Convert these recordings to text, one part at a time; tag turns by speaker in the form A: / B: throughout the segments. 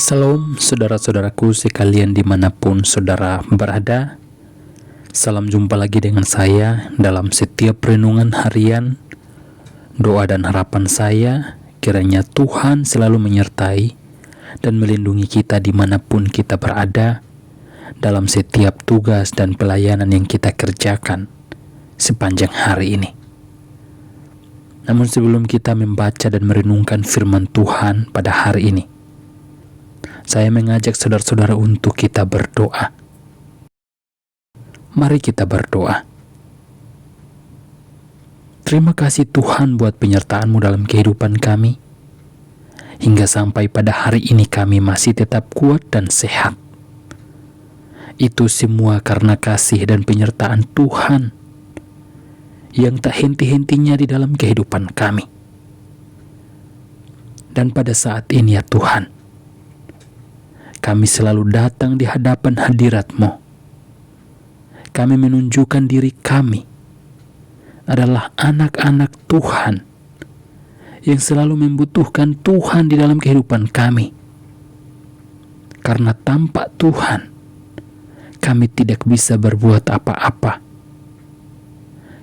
A: Salam saudara-saudaraku sekalian dimanapun saudara berada. Salam jumpa lagi dengan saya dalam setiap renungan harian. Doa dan harapan saya kiranya Tuhan selalu menyertai dan melindungi kita dimanapun kita berada dalam setiap tugas dan pelayanan yang kita kerjakan sepanjang hari ini. Namun sebelum kita membaca dan merenungkan firman Tuhan pada hari ini, saya mengajak saudara-saudara untuk kita berdoa. Mari kita berdoa. Terima kasih Tuhan buat penyertaan-Mu dalam kehidupan kami. Hingga sampai pada hari ini kami masih tetap kuat dan sehat. Itu semua karena kasih dan penyertaan Tuhan yang tak henti-hentinya di dalam kehidupan kami. Dan pada saat ini ya Tuhan, kami selalu datang di hadapan hadirat-Mu. Kami menunjukkan diri kami adalah anak-anak Tuhan yang selalu membutuhkan Tuhan di dalam kehidupan kami. Karena tanpa Tuhan, kami tidak bisa berbuat apa-apa.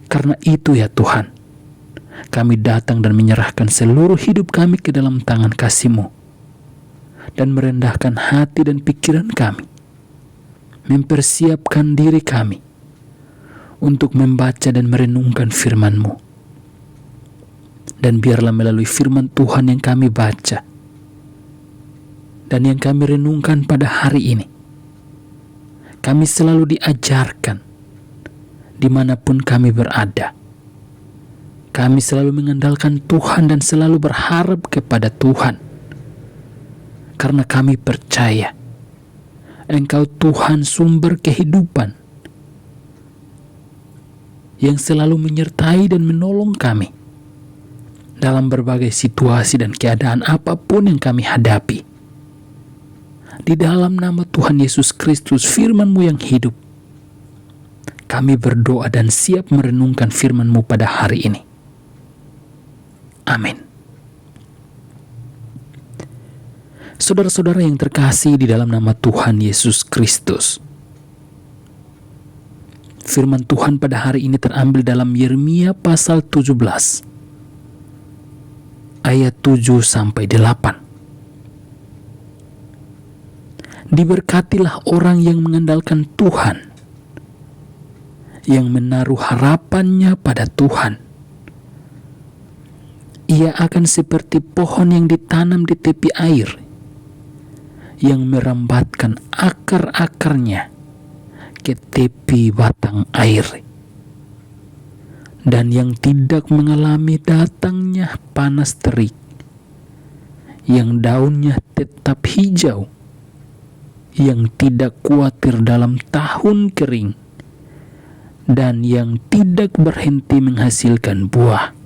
A: Karena itu ya Tuhan, kami datang dan menyerahkan seluruh hidup kami ke dalam tangan kasih-Mu. Dan merendahkan hati dan pikiran kami, mempersiapkan diri kami untuk membaca dan merenungkan firman-Mu. Dan biarlah melalui firman Tuhan yang kami baca dan yang kami renungkan pada hari ini, kami selalu diajarkan dimanapun kami berada. Kami selalu mengandalkan Tuhan dan selalu berharap kepada Tuhan. Karena kami percaya Engkau Tuhan sumber kehidupan yang selalu menyertai dan menolong kami dalam berbagai situasi dan keadaan apapun yang kami hadapi. Di dalam nama Tuhan Yesus Kristus, firman-Mu yang hidup, kami berdoa dan siap merenungkan firman-Mu pada hari ini. Amin. Saudara-saudara yang terkasih di dalam nama Tuhan Yesus Kristus, firman Tuhan pada hari ini terambil dalam Yeremia pasal 17 ayat 7-8. Diberkatilah orang yang mengandalkan Tuhan, yang menaruh harapannya pada Tuhan. Ia akan seperti pohon yang ditanam di tepi air, yang merambatkan akar-akarnya ke tepi batang air, dan yang tidak mengalami datangnya panas terik, yang daunnya tetap hijau, yang tidak khawatir dalam tahun kering, dan yang tidak berhenti menghasilkan buah.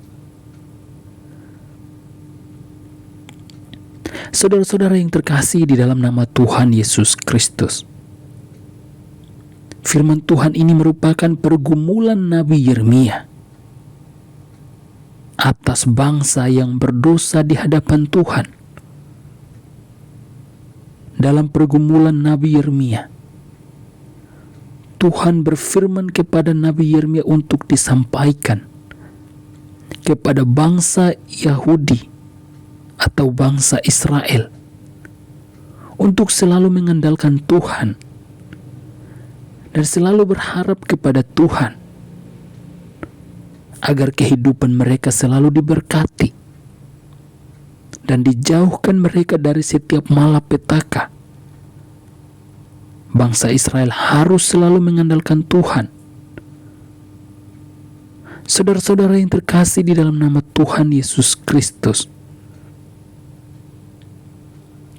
A: Saudara-saudara yang terkasih di dalam nama Tuhan Yesus Kristus, firman Tuhan ini merupakan pergumulan Nabi Yeremia atas bangsa yang berdosa di hadapan Tuhan. Dalam pergumulan Nabi Yeremia, Tuhan berfirman kepada Nabi Yeremia untuk disampaikan kepada bangsa Yahudi atau bangsa Israel untuk selalu mengandalkan Tuhan dan selalu berharap kepada Tuhan agar kehidupan mereka selalu diberkati dan dijauhkan mereka dari setiap malapetaka. Bangsa Israel harus selalu mengandalkan Tuhan. Saudara-saudara yang terkasih di dalam nama Tuhan Yesus Kristus,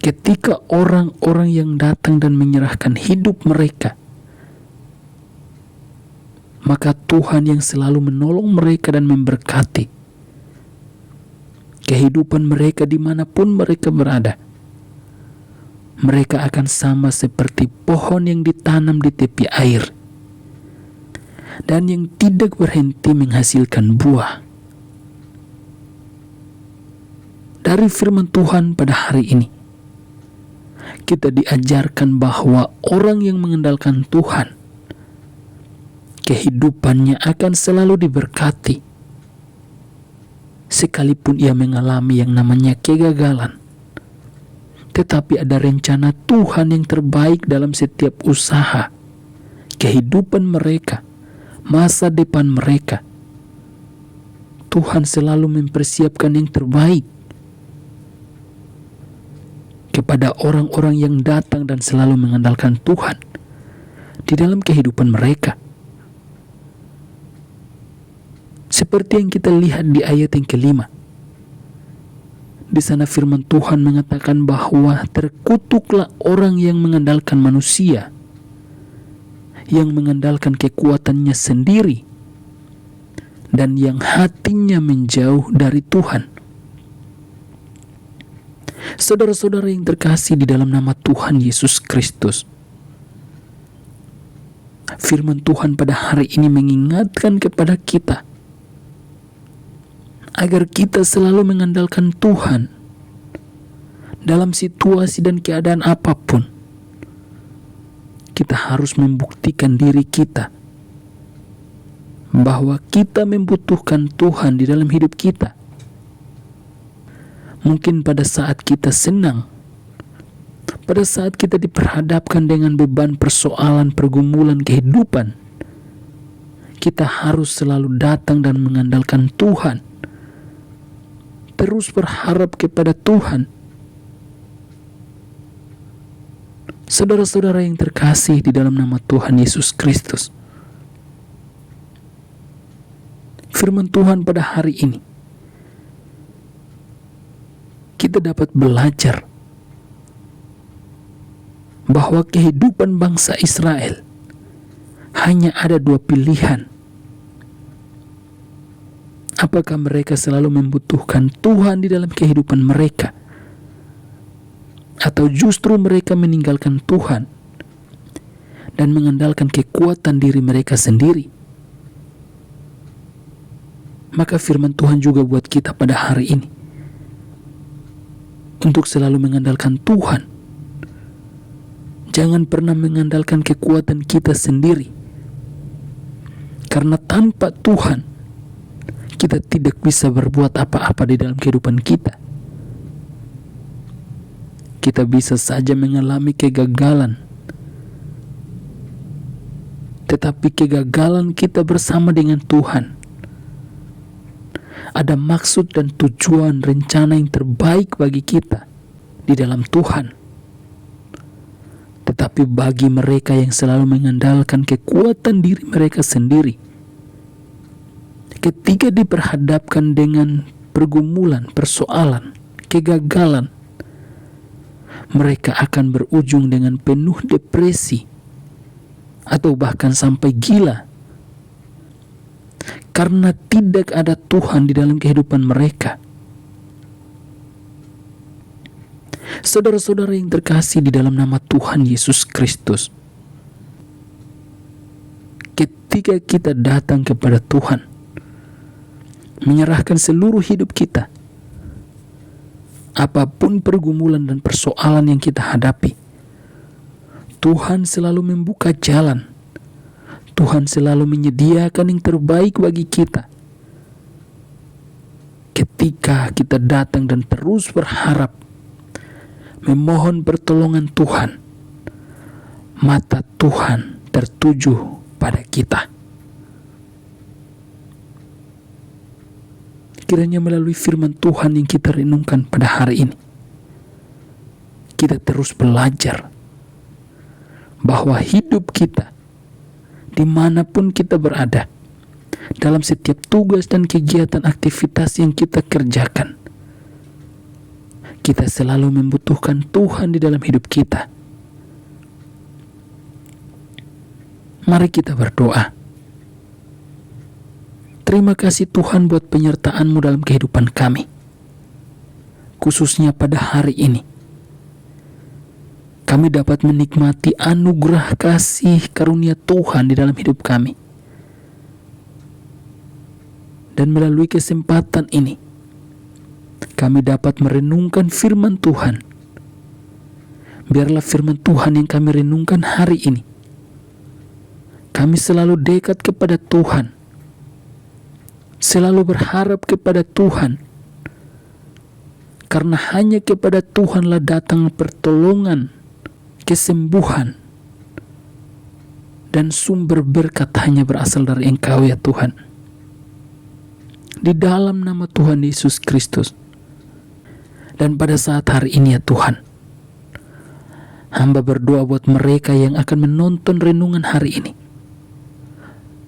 A: ketika orang-orang yang datang dan menyerahkan hidup mereka, maka Tuhan yang selalu menolong mereka dan memberkati kehidupan mereka dimanapun mereka berada. Mereka akan sama seperti pohon yang ditanam di tepi air dan yang tidak berhenti menghasilkan buah. Dari firman Tuhan pada hari ini, kita diajarkan bahwa orang yang mengandalkan Tuhan, kehidupannya akan selalu diberkati. Sekalipun ia mengalami yang namanya kegagalan, tetapi ada rencana Tuhan yang terbaik dalam setiap usaha, kehidupan mereka, masa depan mereka. Tuhan selalu mempersiapkan yang terbaik kepada orang-orang yang datang dan selalu mengandalkan Tuhan di dalam kehidupan mereka. Seperti yang kita lihat di ayat yang kelima. Di sana firman Tuhan mengatakan bahwa terkutuklah orang yang mengandalkan manusia, yang mengandalkan kekuatannya sendiri, dan yang hatinya menjauh dari Tuhan. Saudara-saudara yang terkasih di dalam nama Tuhan Yesus Kristus, firman Tuhan pada hari ini mengingatkan kepada kita agar kita selalu mengandalkan Tuhan dalam situasi dan keadaan apapun. Kita harus membuktikan diri kita bahwa kita membutuhkan Tuhan di dalam hidup kita. Mungkin pada saat kita senang, pada saat kita diperhadapkan dengan beban persoalan pergumulan kehidupan, kita harus selalu datang dan mengandalkan Tuhan, terus berharap kepada Tuhan. Saudara-saudara yang terkasih di dalam nama Tuhan Yesus Kristus, firman Tuhan pada hari ini, kita dapat belajar bahwa kehidupan bangsa Israel hanya ada dua pilihan. Apakah mereka selalu membutuhkan Tuhan di dalam kehidupan mereka, atau justru mereka meninggalkan Tuhan dan mengandalkan kekuatan diri mereka sendiri? Maka firman Tuhan juga buat kita pada hari ini untuk selalu mengandalkan Tuhan. Jangan pernah mengandalkan kekuatan kita sendiri, karena tanpa Tuhan kita tidak bisa berbuat apa-apa di dalam kehidupan kita. Kita bisa saja mengalami kegagalan, tetapi kegagalan kita bersama dengan Tuhan ada maksud dan tujuan rencana yang terbaik bagi kita di dalam Tuhan. Tetapi bagi mereka yang selalu mengandalkan kekuatan diri mereka sendiri, ketika diperhadapkan dengan pergumulan, persoalan, kegagalan, mereka akan berujung dengan penuh depresi atau bahkan sampai gila, karena tidak ada Tuhan di dalam kehidupan mereka. Saudara-saudara yang terkasih di dalam nama Tuhan Yesus Kristus, ketika kita datang kepada Tuhan, menyerahkan seluruh hidup kita, apapun pergumulan dan persoalan yang kita hadapi, Tuhan selalu membuka jalan. Tuhan selalu menyediakan yang terbaik bagi kita. Ketika kita datang dan terus berharap, memohon pertolongan Tuhan, mata Tuhan tertuju pada kita. Kiranya melalui firman Tuhan yang kita renungkan pada hari ini, kita terus belajar bahwa hidup kita, dimanapun kita berada, dalam setiap tugas dan kegiatan aktivitas yang kita kerjakan, kita selalu membutuhkan Tuhan di dalam hidup kita. Mari kita berdoa. Terima kasih Tuhan buat penyertaan-Mu dalam kehidupan kami, khususnya pada hari ini. Kami dapat menikmati anugerah kasih karunia Tuhan di dalam hidup kami. Dan melalui kesempatan ini, kami dapat merenungkan firman Tuhan, biarlah firman Tuhan yang kami renungkan hari ini, kami selalu dekat kepada Tuhan, selalu berharap kepada Tuhan, karena hanya kepada Tuhanlah datang pertolongan, kesembuhan, dan sumber berkat hanya berasal dari Engkau ya Tuhan. Di dalam nama Tuhan Yesus Kristus. Dan pada saat hari ini ya Tuhan, hamba berdoa buat mereka yang akan menonton renungan hari ini.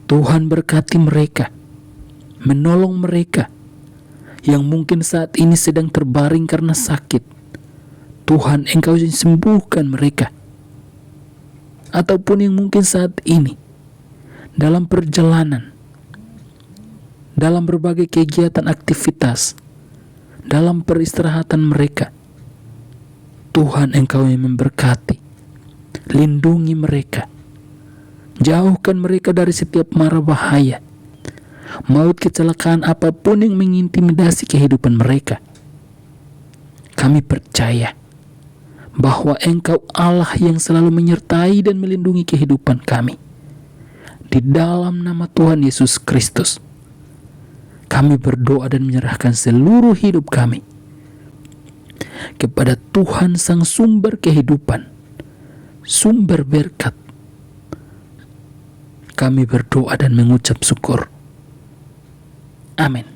A: Tuhan berkati mereka, menolong mereka yang mungkin saat ini sedang terbaring karena sakit. Tuhan, Engkau sembuhkan mereka. Ataupun yang mungkin saat ini dalam perjalanan, dalam berbagai kegiatan aktivitas, dalam peristirahatan mereka, Tuhan, Engkau yang memberkati, lindungi mereka, jauhkan mereka dari setiap mara bahaya, maut, kecelakaan apapun yang mengintimidasi kehidupan mereka. Kami percaya bahwa Engkau Allah yang selalu menyertai dan melindungi kehidupan kami. Di dalam nama Tuhan Yesus Kristus, kami berdoa dan menyerahkan seluruh hidup kami kepada Tuhan Sang Sumber kehidupan, sumber berkat. Kami berdoa dan mengucap syukur. Amin.